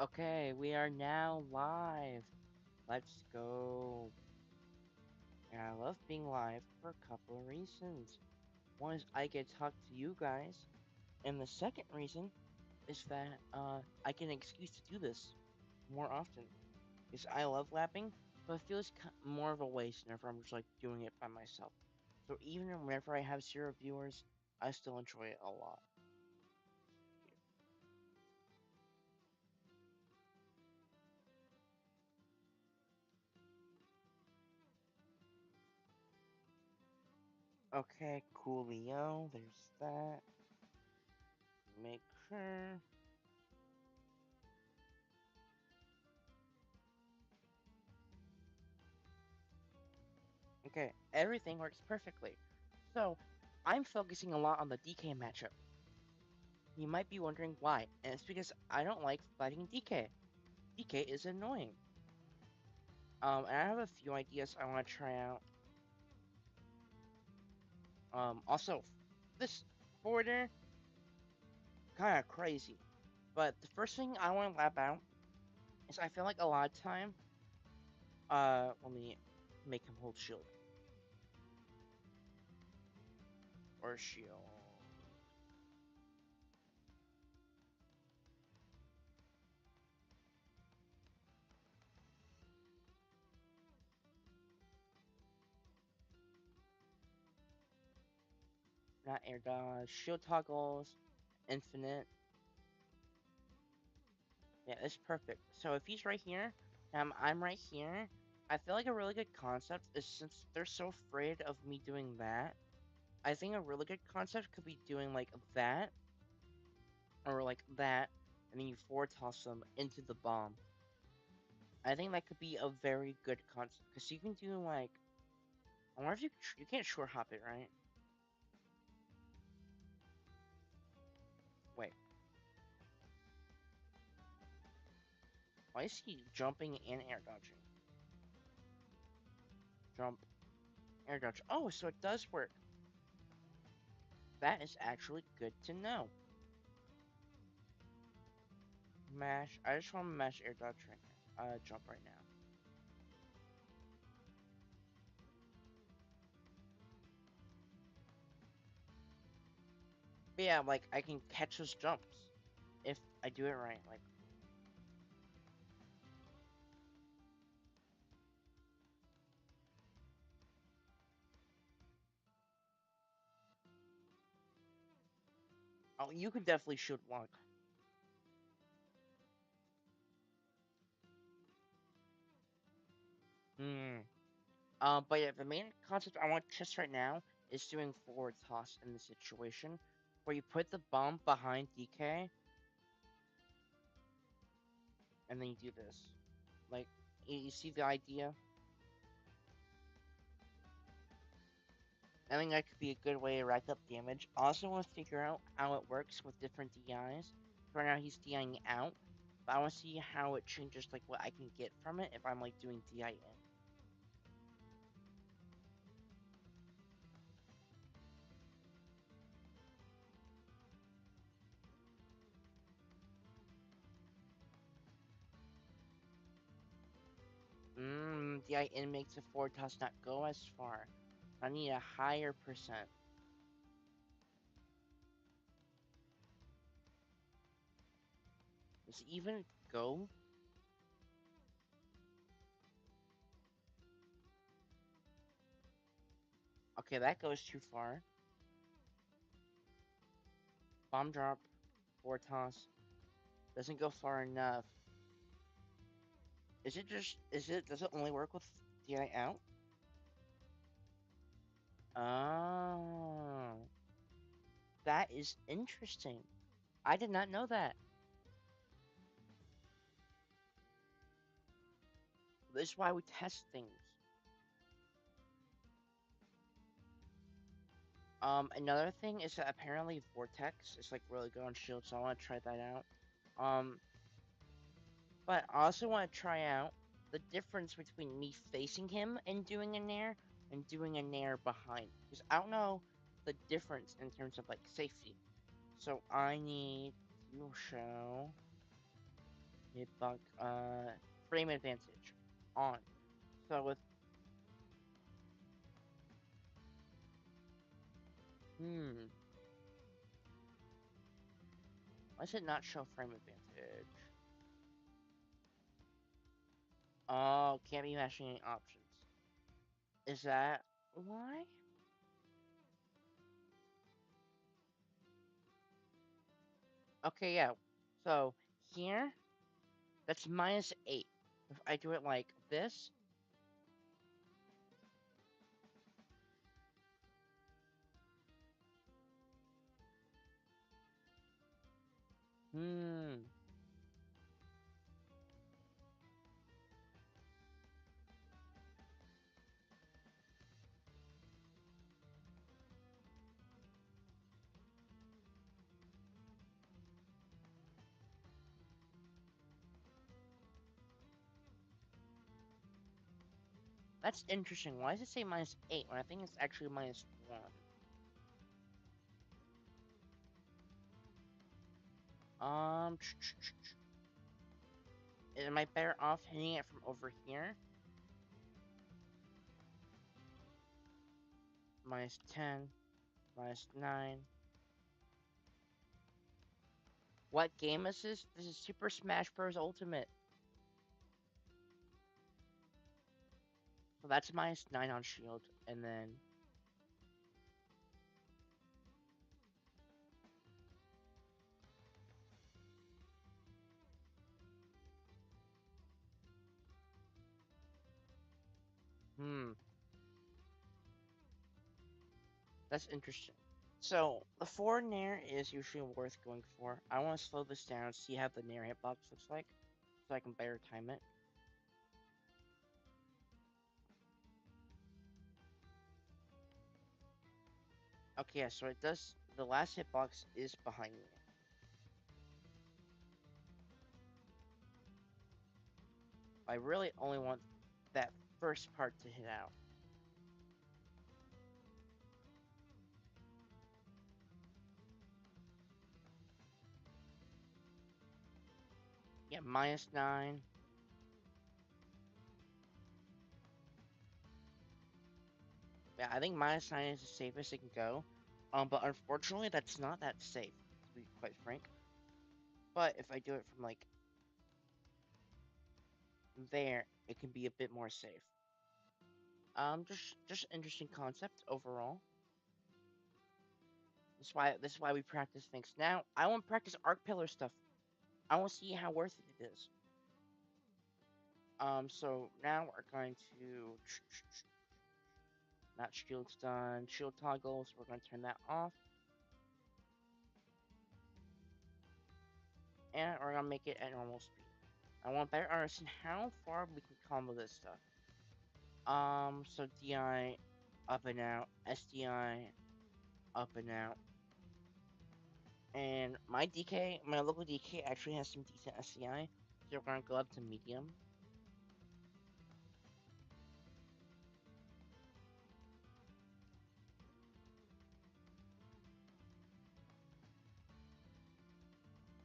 Okay, we are now live. Let's go. And I love being live for a couple of reasons. One is I get to talk to you guys, and the second reason is that I get an excuse to do this more often. Because I love lapping, but it feels more of a waste whenever I'm just like doing it by myself. So even whenever I have 0 viewers, I still enjoy it a lot. Okay, coolio. There's that. Make sure. Okay, everything works perfectly. So, I'm focusing a lot on the DK matchup. You might be wondering why, and it's because I don't like fighting DK. DK is annoying. And I have a few ideas I want to try out. Also, this border, kind of crazy. But the first thing I want to lap out is I feel like a lot of time, let me make him hold shield. Or shield. Not air dodge, shield toggles, infinite. Yeah, it's perfect. So if he's right here, I'm right here. I feel like a really good concept is since they're so afraid of me doing that. I think a really good concept could be doing like that or like that, and then you forward toss them into the bomb. I think that could be a very good concept because you can do like I wonder if you can't short hop it, right? Wait, why is he jumping and air dodging? Jump, air dodge. Oh, so it does work. That is actually good to know. Mash. I just want to mash air dodge right now. Jump right now. But yeah, like I can catch those jumps if I do it right. Like, oh, you could definitely shoot one. Hmm. But yeah, the main concept I want to test right now is doing forward toss in this situation, where you put the bomb behind DK, and then you do this. Like, you see the idea? I think that could be a good way to rack up damage. I also want to figure out how it works with different DIs. Right now he's DIing out, but I want to see how it changes like what I can get from it if I'm like doing DI in. DI in makes the forward toss not go as far. I need a higher percent. Does it even go? Okay, that goes too far. Bomb drop, forward toss. Doesn't go far enough. Does it only work with DI out? Oh, that is interesting. I did not know that. This is why we test things. Another thing is that apparently Vortex is like really good on shield, so I want to try that out. Um, but I also want to try out the difference between me facing him and doing a nair and doing a nair behind, because I don't know the difference in terms of like safety. So I need to show. hitbox, frame advantage on. So with why does it not show frame advantage? Oh, can't be matching any options. Is that why? Okay, yeah. So here, that's -8. If I do it like this, hmm, that's interesting. Why does it say -8 when I think it's actually -1? Um, am I better off hitting it from over here? -10, -9. What game is this? This is Super Smash Bros. Ultimate. So that's -9 on shield, and then hmm, that's interesting. So the forward nair is usually worth going for. I want to slow this down, see how the nair hitbox looks like, so I can better time it. Okay, yeah, so it does. The last hitbox is behind me. I really only want that first part to hit out. Yeah, -9. Yeah, I think -9 is the safest it can go. But unfortunately, that's not that safe, to be quite frank. But if I do it from like there, it can be a bit more safe. Just interesting concept overall. This is why we practice things. Now I want to practice arc pillar stuff. I want to see how worth it is. So now we're going to not shield stun, shield toggle. So we're going to turn that off, and we're gonna make it at normal speed. I want to better understand how far we can combo this stuff. So DI up and out, SDI up and out. And my DK, my local DK actually has some decent SCI, so we're gonna go up to medium.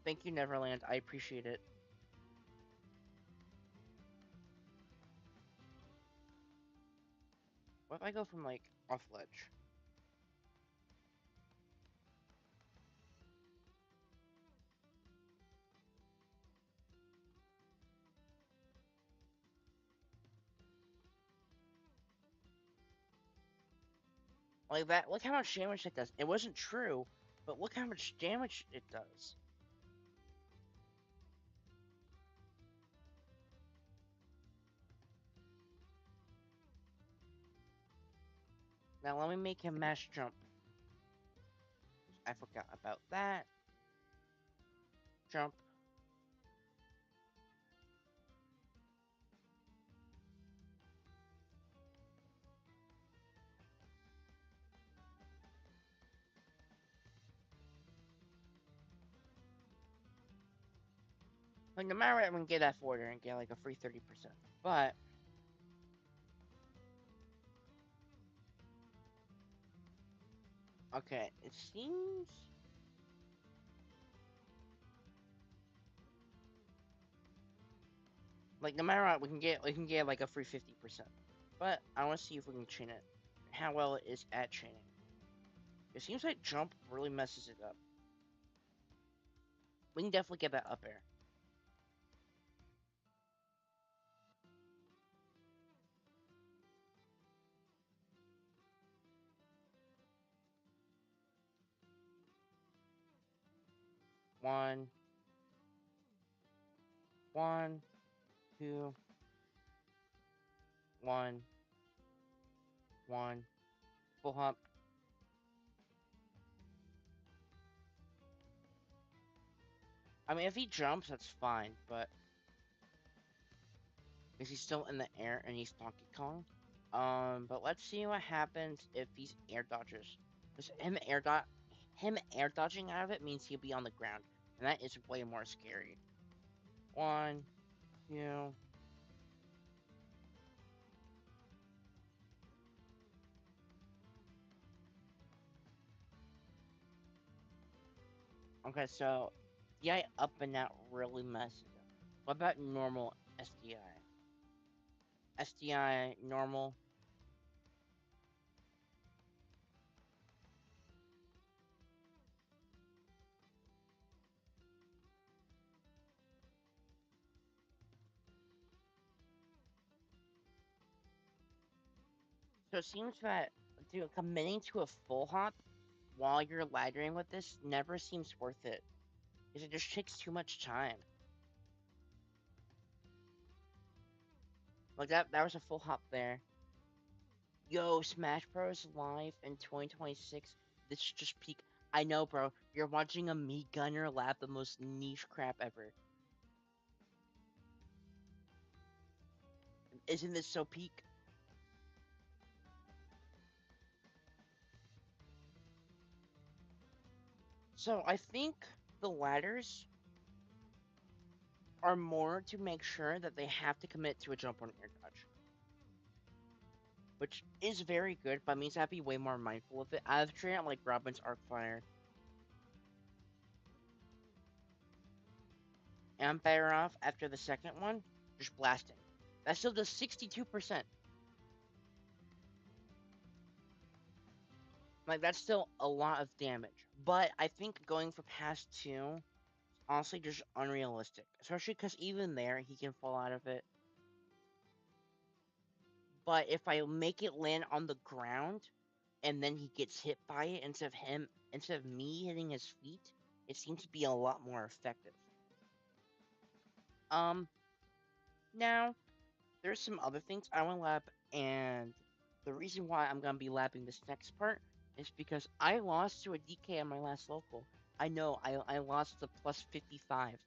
Thank you, Neverland. I appreciate it. What if I go from like off ledge? Like that. Look how much damage it does. It wasn't true, but look how much damage it does. Now let me make him mash jump. I forgot about that. Jump. Like no matter what, I'm gonna get that forward and get like a free 30%. But okay, it seems Like no matter what, we can get like a free 50%. But I want to see if we can chain it. How well it is at chaining. It seems like jump really messes it up. We can definitely get that up air. One, one, two, one, one. Full hump. I mean, if he jumps, that's fine, but is he still in the air and he's Donkey Kong? But let's see what happens if he's air dodges. Because him air dodging out of it means he'll be on the ground, and that is way more scary. One, two. Okay, so DI up and out really messes up. What about normal SDI? SDI normal. So it seems that committing to a full hop while you're laddering with this never seems worth it. Because it just takes too much time. Like that was a full hop there. Yo, Smash Bros. Live in 2026. This is just peak. I know, bro. You're watching a Mii Gunner lab the most niche crap ever. Isn't this so peak? So I think the ladders are more to make sure that they have to commit to a jump on air dodge, which is very good, but means I have to be way more mindful of it. I've treated it like Robin's arc fire, and I'm better off after the second one just blasting. That still does 62%. Like that's still a lot of damage, but I think going for past two, honestly, just unrealistic. Especially because even there, he can fall out of it. But if I make it land on the ground, and then he gets hit by it instead of me hitting his feet, it seems to be a lot more effective. Um, Now there's some other things I want to lab, and the reason why I'm gonna be labbing this next part is because I lost to a DK on my last local. I know I lost to plus 55.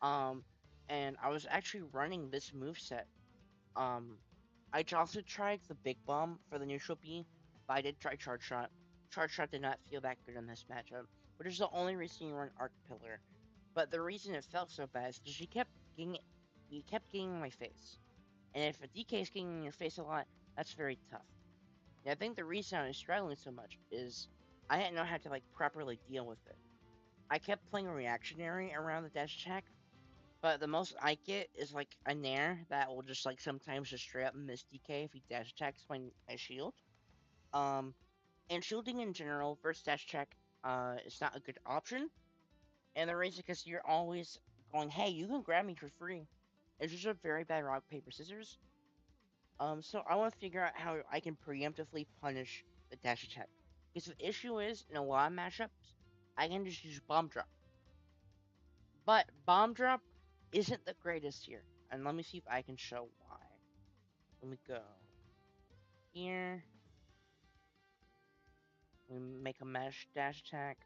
Um, and I was actually running this move set. Um, I also tried the big bomb for the neutral B, but I did try charge shot. Charge shot did not feel that good in this matchup, which is the only reason you run arc pillar. But the reason it felt so bad is because you kept getting in my face, and if a DK is getting in your face a lot, that's very tough. And I think the reason I was struggling so much is I didn't know how to like properly deal with it. I kept playing reactionary around the dash attack, but the most I get is like a Nair that will just like sometimes just straight up miss DK if he dash attacks my shield. Um, and shielding in general versus dash attack is not a good option. And the reason because you're always going, hey, you can grab me for free. It's just a very bad rock paper scissors. So I want to figure out how I can preemptively punish the dash attack. Because the issue is in a lot of matchups, I can just use bomb drop. But bomb drop isn't the greatest here. And let me see if I can show why. Let me go here. Let me make a mesh dash attack.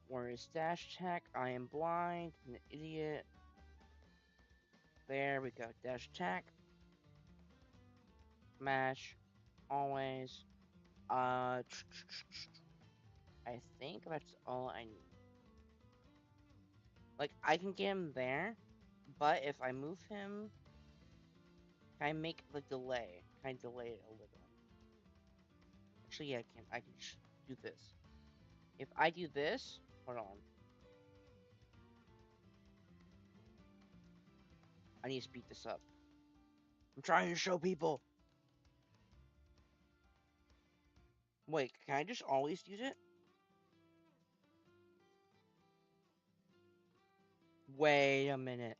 Where is dash attack? I am blind. An idiot. There we go. Dash attack. Mash. Always. I think that's all I need. Like, I can get him there, but if I move him, can I make the delay? Can I delay it a little? Actually, yeah, I can. I can just do this. If I do this, hold on. I need to speed this up. I'm trying to show people. Wait, can I just always use it? Wait a minute.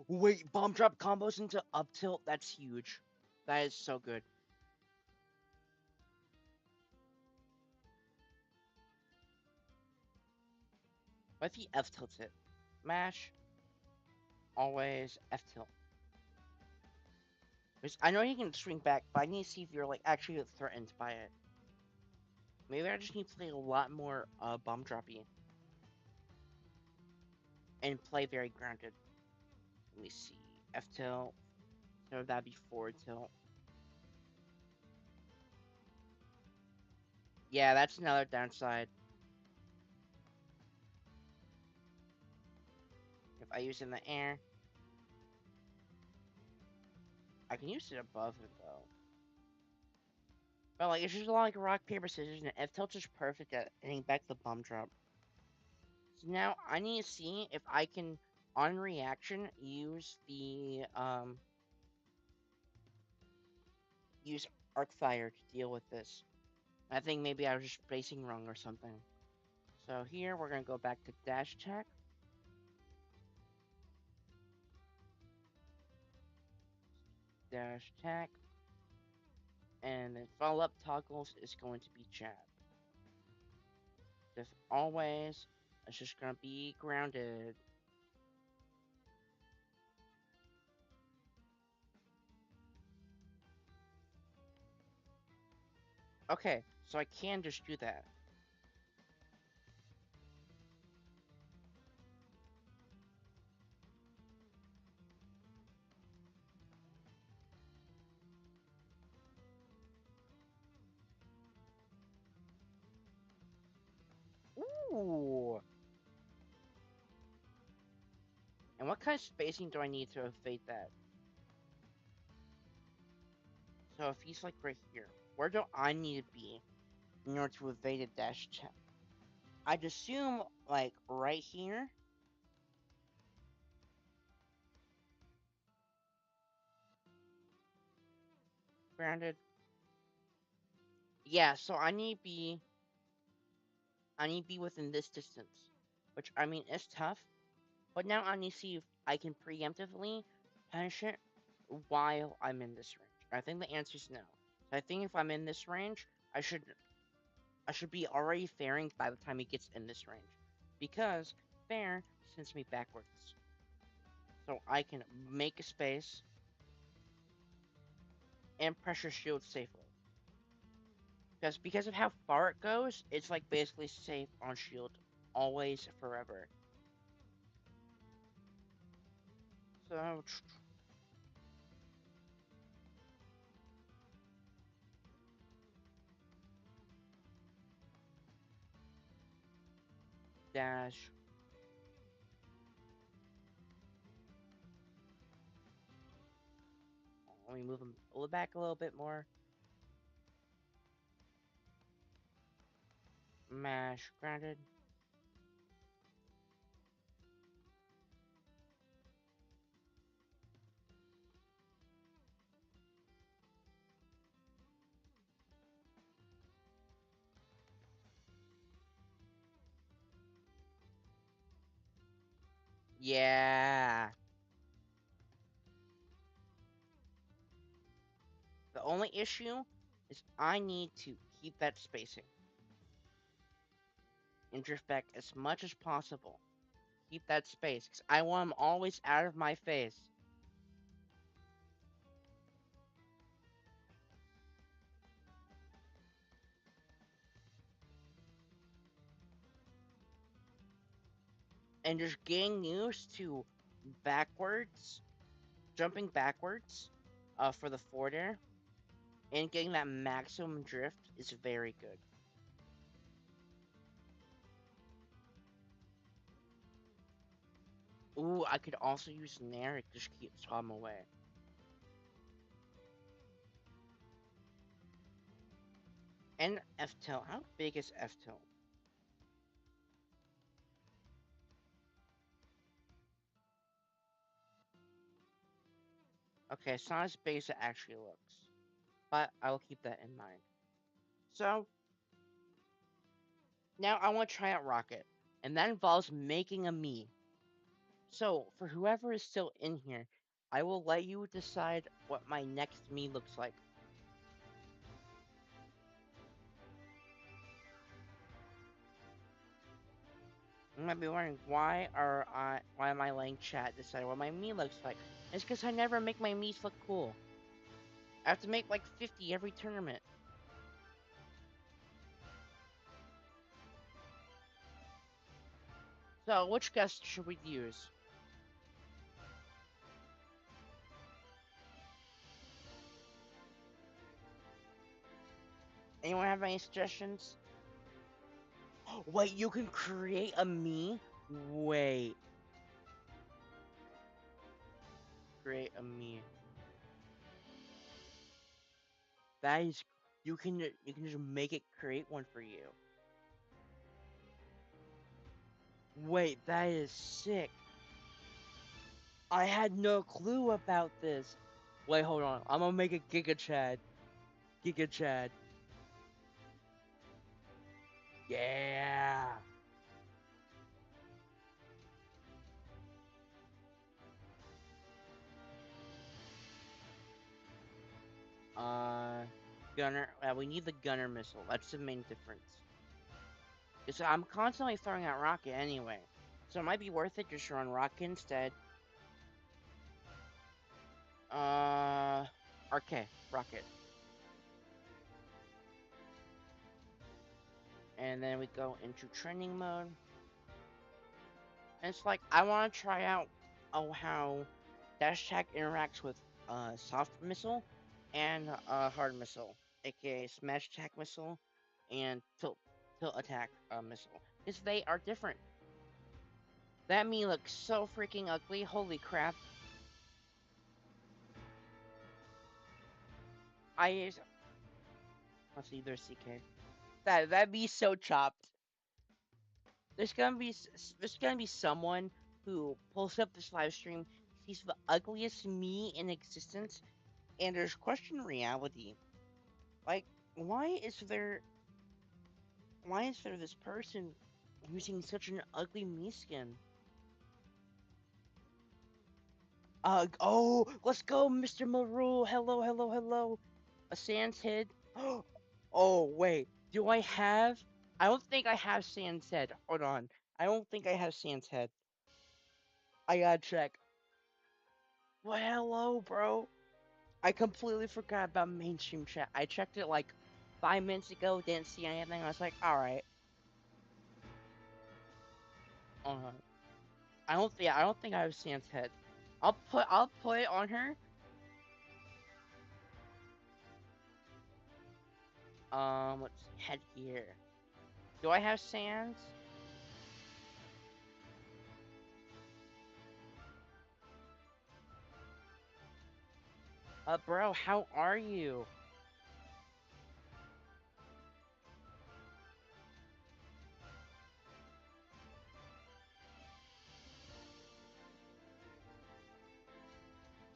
Wait, bomb drop combos into up tilt? That's huge. That is so good. What if he F tilts it? Mash, always F tilt. I know he can swing back, but I need to see if you're like actually threatened by it. Maybe I just need to play a lot more bomb droppy and play very grounded. Let me see. F tilt. So that'd be forward tilt. Yeah, that's another downside. If I use it in the air, I can use it above it though. But like it's just a lot like rock, paper, scissors, and F tilt is perfect at hitting back the bomb drop. So now I need to see if I can on reaction use the use arc fire to deal with this. I think maybe I was just spacing wrong or something. So here we're gonna go back to dash attack. Dash attack. And then follow up toggles is going to be jab. As always, it's just gonna be grounded. Okay, so I can just do that. Ooh! And what kind of spacing do I need to evade that? So if he's like right here, where do I need to be in order to evade a dash attack? I'd assume like right here. Grounded. Yeah, so I need to be within this distance. Which I mean is tough. But now I need to see if I can preemptively punish it while I'm in this range. I think the answer is no. So I think if I'm in this range, I should be already fairing by the time he gets in this range. Because fair sends me backwards. So I can make a space and pressure shield safely. Because of how far it goes, it's like basically safe on shield always forever. So dash. Let me move him back a little bit more. Mash grounded. Yeah. The only issue is I need to keep that spacing and drift back as much as possible. Keep that space, because I want him always out of my face. And just getting used to backwards, jumping backwards for the forward air, and getting that maximum drift is very good. Ooh, I could also use Nair to just keep Tom away. And F tilt. How big is F tilt? Okay, it's not as big as it actually looks, but I will keep that in mind. So, now I want to try out Rocket, and that involves making a me. So, for whoever is still in here, I will let you decide what my next me looks like. You might be wondering why am I letting chat decide what my me looks like? It's because I never make my me's look cool. I have to make like 50 every tournament. So, which guest should we use? Anyone have any suggestions? Wait, you can create a me? Wait, create a me. That is, you can just make it create one for you. Wait, that is sick. I had no clue about this. Wait, hold on. I'm gonna make a Giga Chad. Giga Chad. Yeah. Uh, Gunner. We need the Gunner missile. That's the main difference. Because I'm constantly throwing out Rocket anyway, so it might be worth it just to run Rocket instead. Uh, okay, Rocket. And then we go into training mode. And it's like I want to try out how Dash Attack interacts with soft missile and hard missile, aka smash attack missile and tilt attack missile, because they are different. That me looks so freaking ugly. Holy crap! I let's see, there's CK. That'd be so chopped. There's gonna be someone who pulls up this live stream, sees the ugliest me in existence, and there's question reality. Like, why is there why is there this person using such an ugly me skin? Oh, let's go, Mr. Maru. Hello, hello, hello. A Sans head. Oh, wait. Do I have? I don't think I have Sans head. Hold on. I don't think I have Sans head. I gotta check. Well, hello, bro. I completely forgot about mainstream chat. I checked it like 5 minutes ago. Didn't see anything. I was like, all right. Uh, I don't think I have Sans head. I'll put it on her. Let's see, headgear. Do I have Sans? Bro, how are you?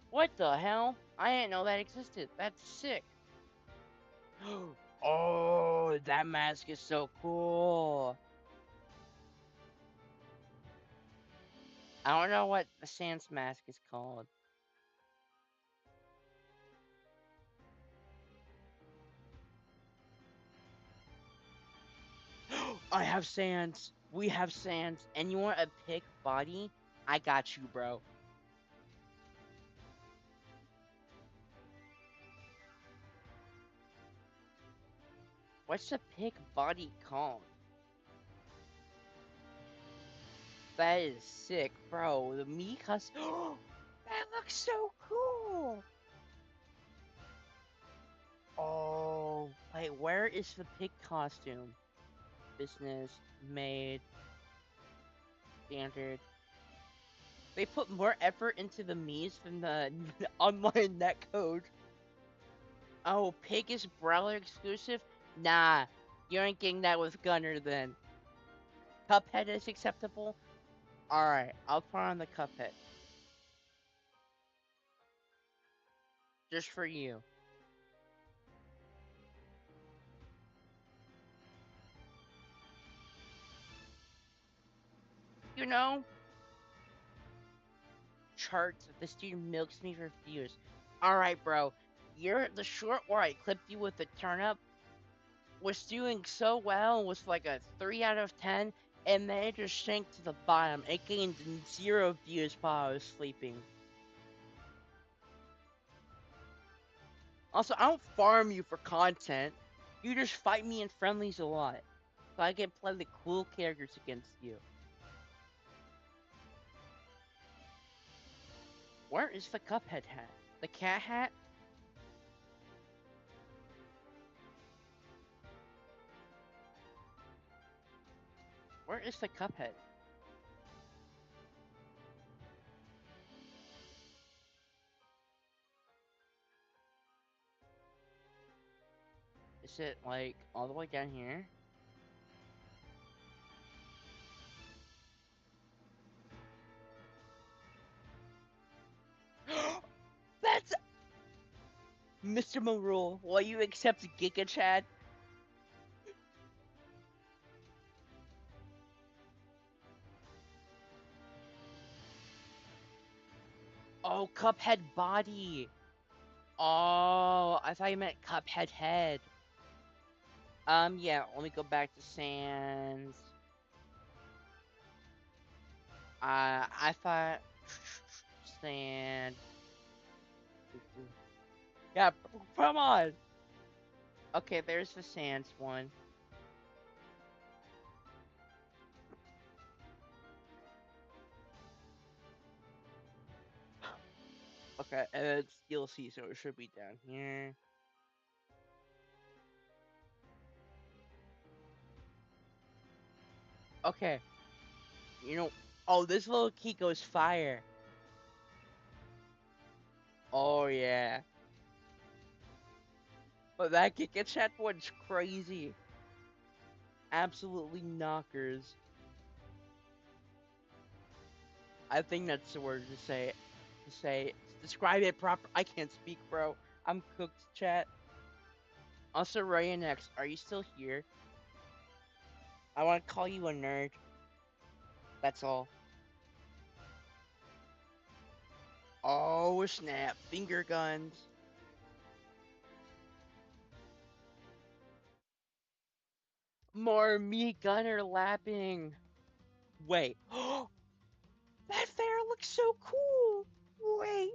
What the hell? I didn't know that existed. That's sick. Oh, that mask is so cool. I don't know what the Sans mask is called. I have Sans. We have Sans. And you want a pig body? I got you, bro. What's the pig body called? That is sick, bro. The Mikas. That looks so cool. Oh, wait, where is the pig costume? Business, made, standard. They put more effort into the Miis than the online netcode. Oh, pig is Brawler exclusive? Nah, you ain't getting that with Gunner then. Cuphead is acceptable? Alright, I'll put on the Cuphead. Just for you. You know, charts if the student milks me for views. Alright, bro. You're the short where I clipped you with the turnip was doing so well, was like a 3 out of 10, and then it just sank to the bottom. It gained 0 views while I was sleeping. Also, I don't farm you for content. You just fight me in friendlies a lot. So I can play the cool characters against you. Where is the Cuphead hat? The cat hat? Where is the Cuphead? Is it like all the way down here? That's Mr. Morule. Will you accept Giga Chad? Oh, Cuphead body. Oh, I thought you meant Cuphead head. Yeah, let me go back to Sans. I thought Sand. Yeah, come on. Okay, there's the Sans one. Okay, and it's DLC, so it should be down here. Okay, you know, oh, this little key goes fire. Oh yeah, but that Giga Chat one's crazy. Absolutely knockers. I think that's the word to say. Describe it proper. I can't speak, bro. I'm cooked, chat. Also, Ryan X, are you still here? I want to call you a nerd. That's all. Oh snap! Finger guns. More me gunner lapping. Wait. That fair looks so cool. Wait.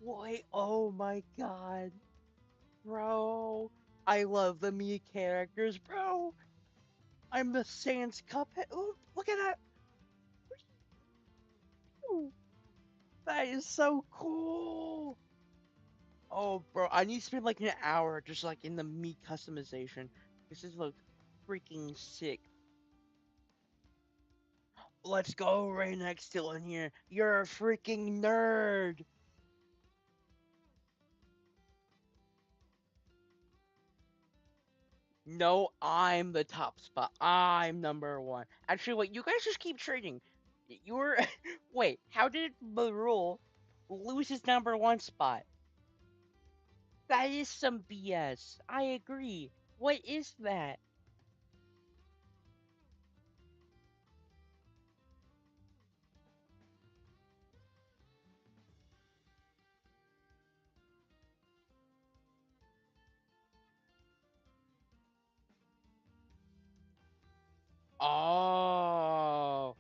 Wait. Oh my god, bro. I love the me characters, bro. I'm the Sans Cuphead. Ooh, look at that. Ooh, that is so cool. Oh, bro, I need to spend like an hour just like in the meat customization. This is like freaking sick. Let's go, Raynex still in here. You're a freaking nerd. No, I'm the top spot. I'm number one. Actually, wait, you guys just keep trading. You're wait, how did the rule lose his number one spot? That is some BS. I agree. What is that? Oh,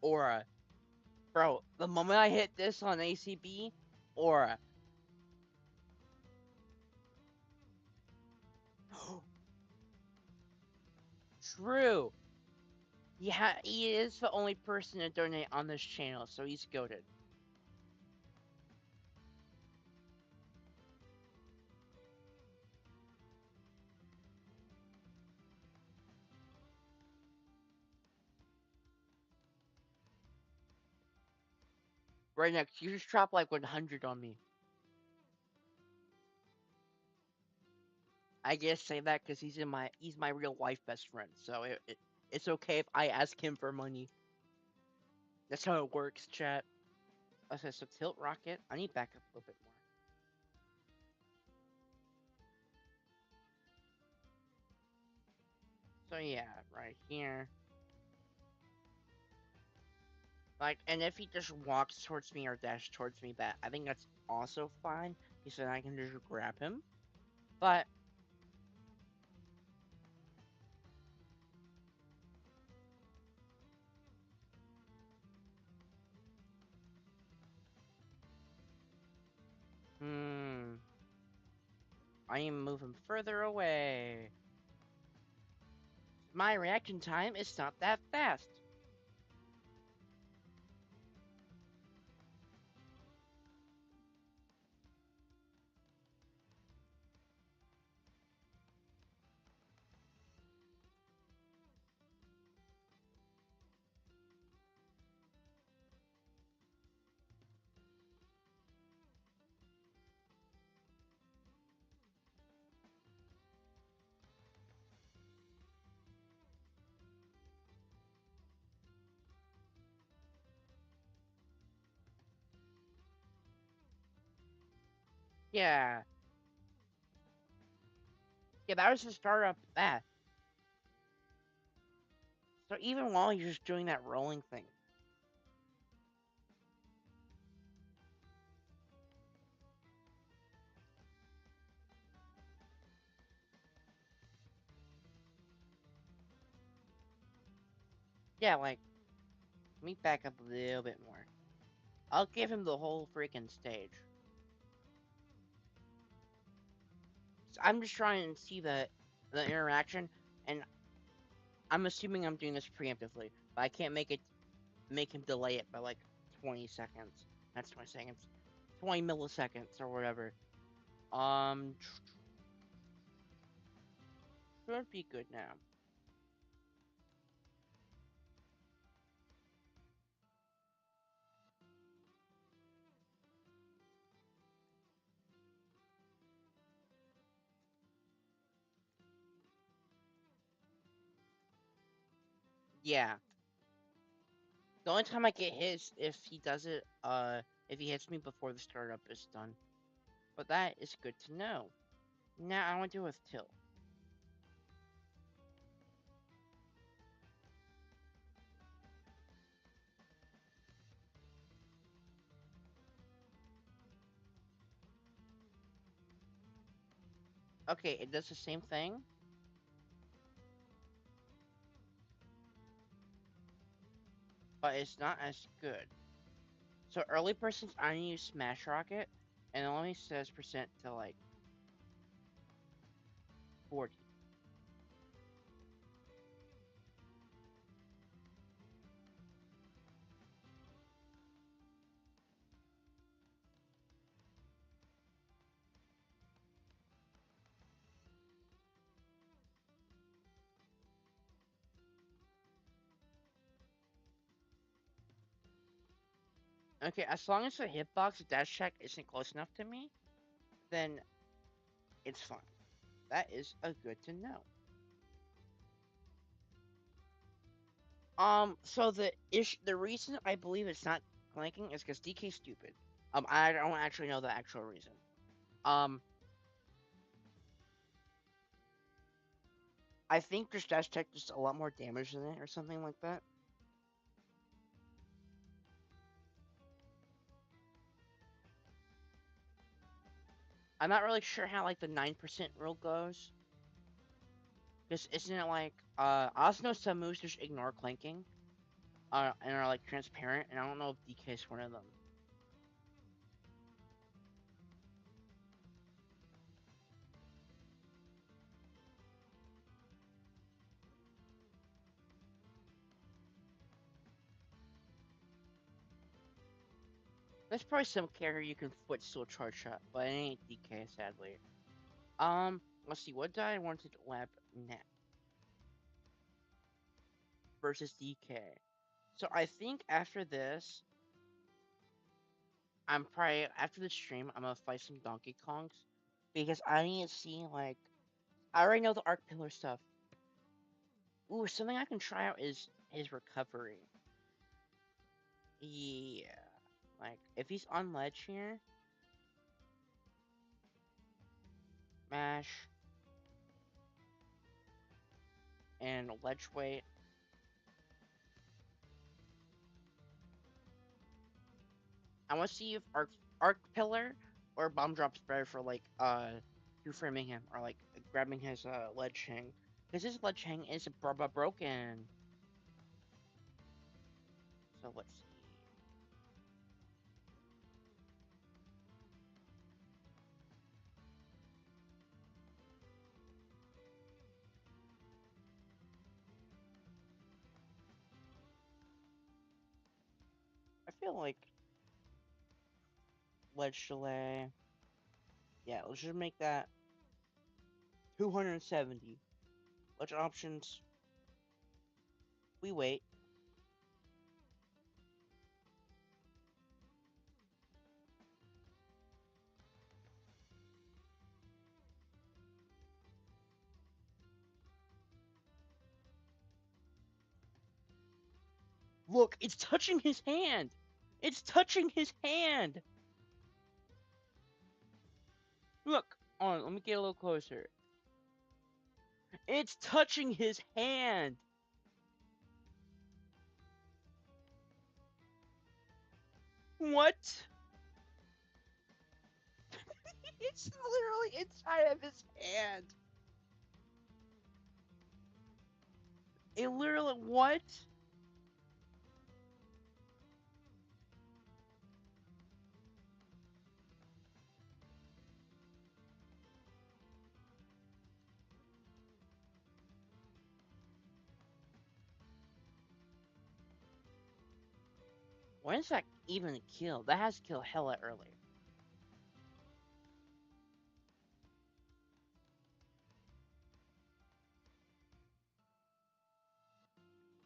Aura. Bro, the moment I hit this on ACB, Aura. True. He is the only person to donate on this channel, so he's goaded. Right next, you just drop like 100 on me. I just say that because he's my real life best friend, so it's okay if I ask him for money. That's how it works, chat. Okay, so tilt rocket. I need back up a little bit more. So yeah, right here. Like, and if he just walks towards me or dashes towards me, I think that's also fine. Because then I can just grab him. But I need to move him further away. My reaction time is not that fast. Yeah. Yeah, that was the start of that. So even while you're just doing that rolling thing. Yeah, like, let me back up a little bit more. I'll give him the whole freaking stage. So I'm just trying to see the interaction, and I'm assuming I'm doing this preemptively, but I can't make him delay it by like 20 seconds. That's 20 seconds. 20 milliseconds or whatever. Um, should be good now. Yeah. The only time I get hit if he does it, if he hits me before the startup is done. But that is good to know. Now I want to do with Till. Okay, it does the same thing, but it's not as good. So early persons, I need to use Smash Rocket, and it only says percent to like 40. Okay, as long as the hitbox dash check isn't close enough to me, then it's fine. That is a good to know. So the reason I believe it's not clanking is because DK's stupid. I don't actually know the actual reason. Um, I think there's dash tech just a lot more damage than it or something like that. I'm not really sure how like the 9% rule goes. Because isn't it like I also know some moves just ignore clanking, and are like transparent, and I don't know if DK is one of them. There's probably some character you can foot still charge shot, but it ain't DK sadly. Let's see, what did I want to lab next versus DK? So I think after this, I'm probably after the stream, I'm gonna fight some Donkey Kongs because I need to see like I already know the Arc Pillar stuff. Ooh, something I can try out is his recovery. Yeah. Like, if he's on ledge here, mash, and ledge weight. I want to see if arc pillar or bomb drop's better for like two framing him or like grabbing his ledge hang, because his ledge hang is broken. So let's see. I feel like ledge delay. Yeah, let's just make that 270. Ledge options. We wait. Look, it's touching his hand. It's touching his hand. Look, on. Let me get a little closer. It's touching his hand. What? It's literally inside of his hand. It literally what? When is that even a kill? That has to kill hella early.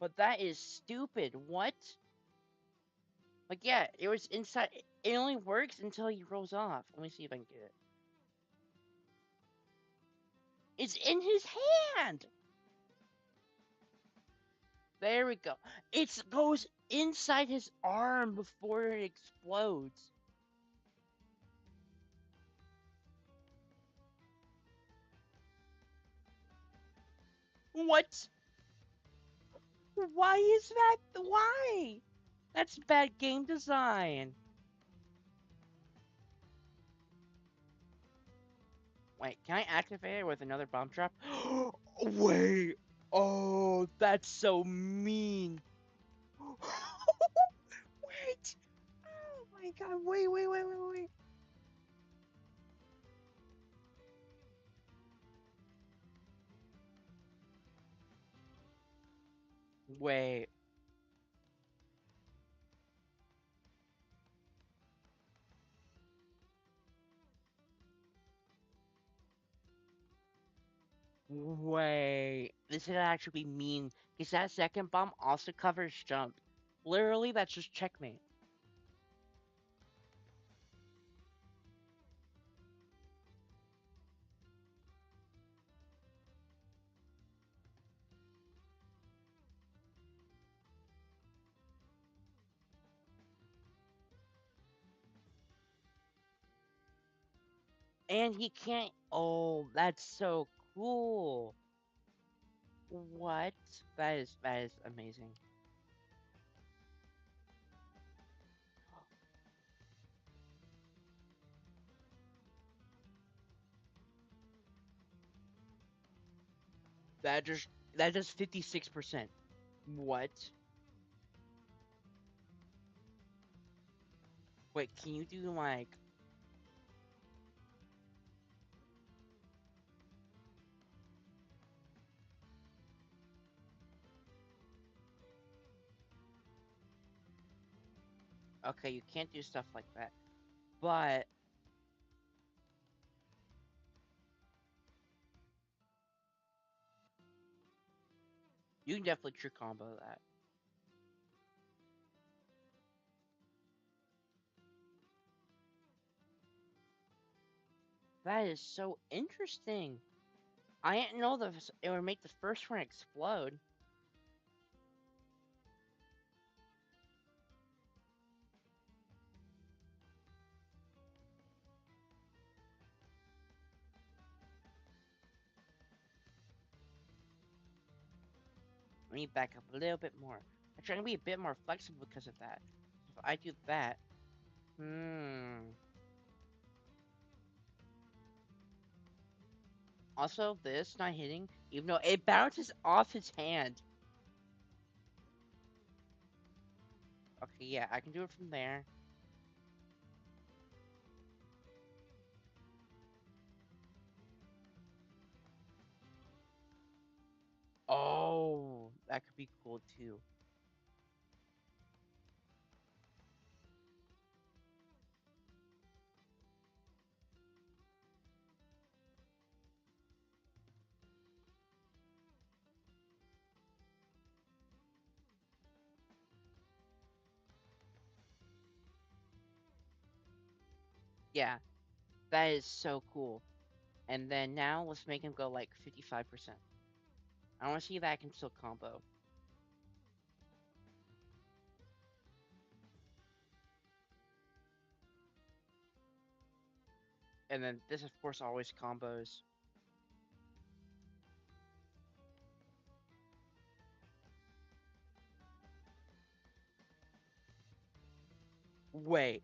But that is stupid. What? Like, yeah, it was inside. It only works until he rolls off. Let me see if I can get it. It's in his hand. There we go. It goes inside his arm before it explodes. What? Why is that? Why? That's bad game design. Wait, can I activate it with another bomb drop? Wait. Oh, that's so mean. Wait. Oh my god. Wait. Wait. Wait. This would actually be mean because that second bomb also covers jump. Literally, that's just checkmate. And he can't. Oh, that's so cool. What? That is amazing. That just that does 56%. What? Wait, can you do like okay, you can't do stuff like that. But you can definitely true combo that. That is so interesting. I didn't know that it would make the first one explode. Let me back up a little bit more. I'm trying to be a bit more flexible because of that. If I do that, hmm. Also, this not hitting, even though it bounces off his hand. Okay, yeah, I can do it from there. Oh, that could be cool too. Yeah, that is so cool. And then now let's make him go like 55%. I want to see that I can still combo. And then this, of course, always combos. Wait.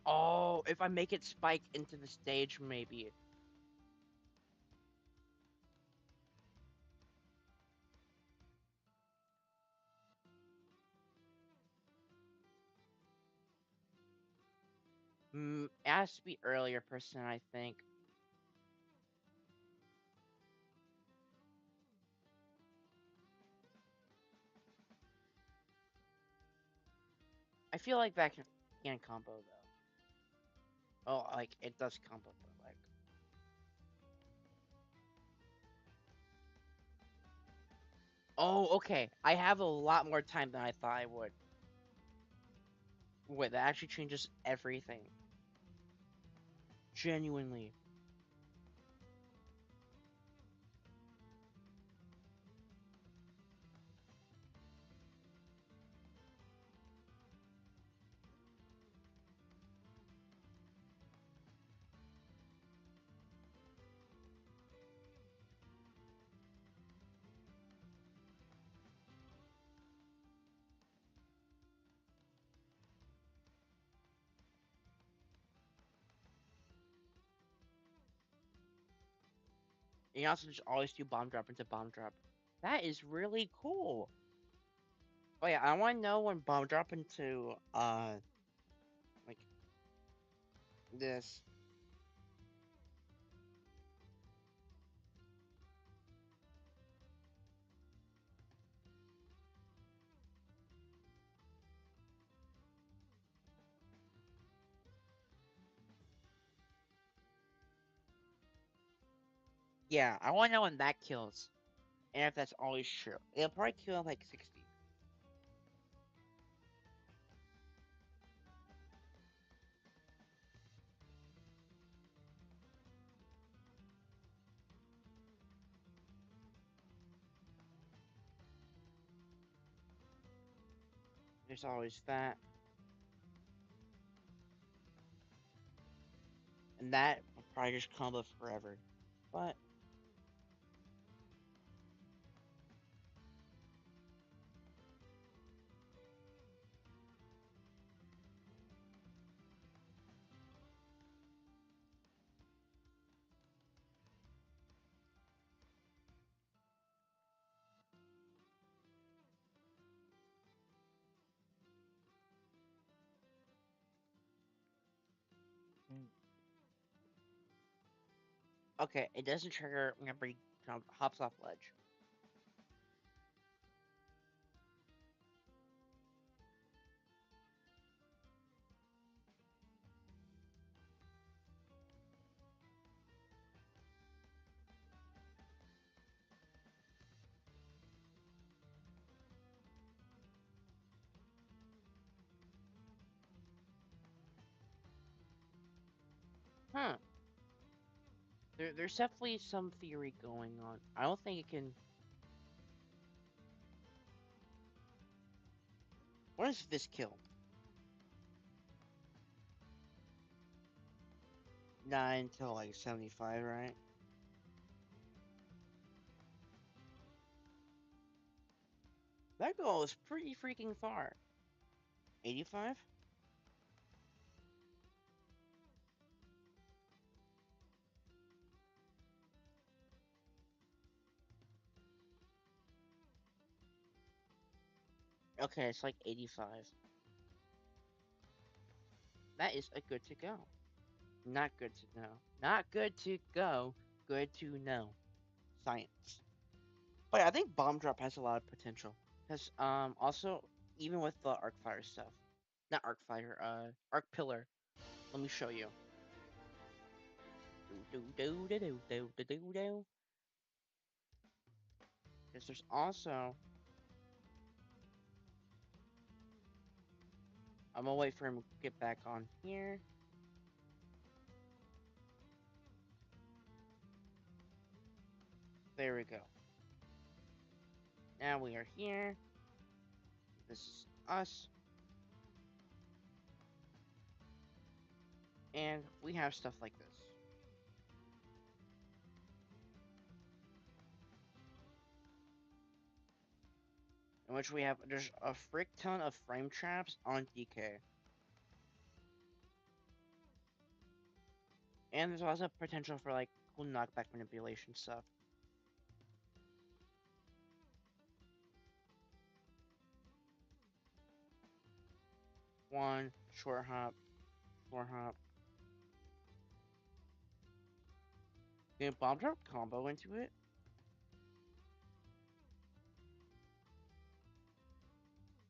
Oh, if I make it spike into the stage, maybe. It has to be earlier person, I think. I feel like that can combo though. Oh, like it does combo, but like. Oh, okay. I have a lot more time than I thought I would. Wait, that actually changes everything. Genuinely. And you also just always do bomb drop into bomb drop. That is really cool. Oh yeah, I want to know when bomb drop into like this. Yeah, I want to know when that kills, and if that's always true. It'll probably kill in like 60. There's always that, and that will probably just combo forever. But okay, it doesn't trigger whenever he hops off ledge. Huh. There's definitely some theory going on. I don't think it can. What is this kill? Not until like 75, right? That goal is pretty freaking far. 85? Okay, it's like 85. That is a good to go. Not good to know. Not good to go. Good to know. Science. But yeah, I think bomb drop has a lot of potential. Because also even with the arc fire stuff, not arc fire, arc pillar. Let me show you. Because there's also I'm gonna wait for him to get back on here. There we go. Now we are here. This is us. And we have stuff like this. In which we have there's a frick ton of frame traps on DK. And there's also potential for like cool knockback manipulation stuff. One, short hop, short hop. Can bomb drop combo into it?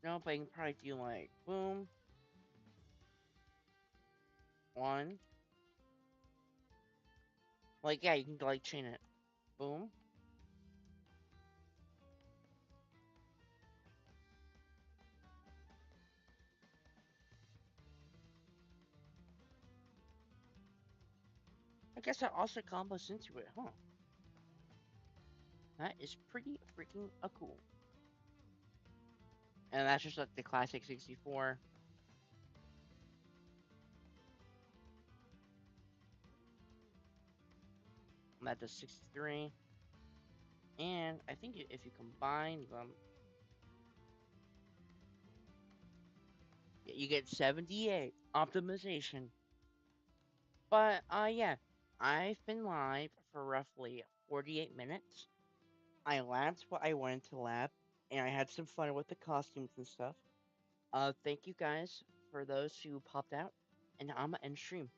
No, but I can probably do like boom. One. Like yeah, you can like chain it. Boom. I guess that also combos into it, huh? That is pretty freaking cool. And that's just like the classic 64. And that does 63. And I think if you combine them, you get 78 optimization. But yeah, I've been live for roughly 48 minutes. I labbed what I wanted to lab, and I had some fun with the costumes and stuff. Thank you guys for those who popped out, and I'm gonna end stream.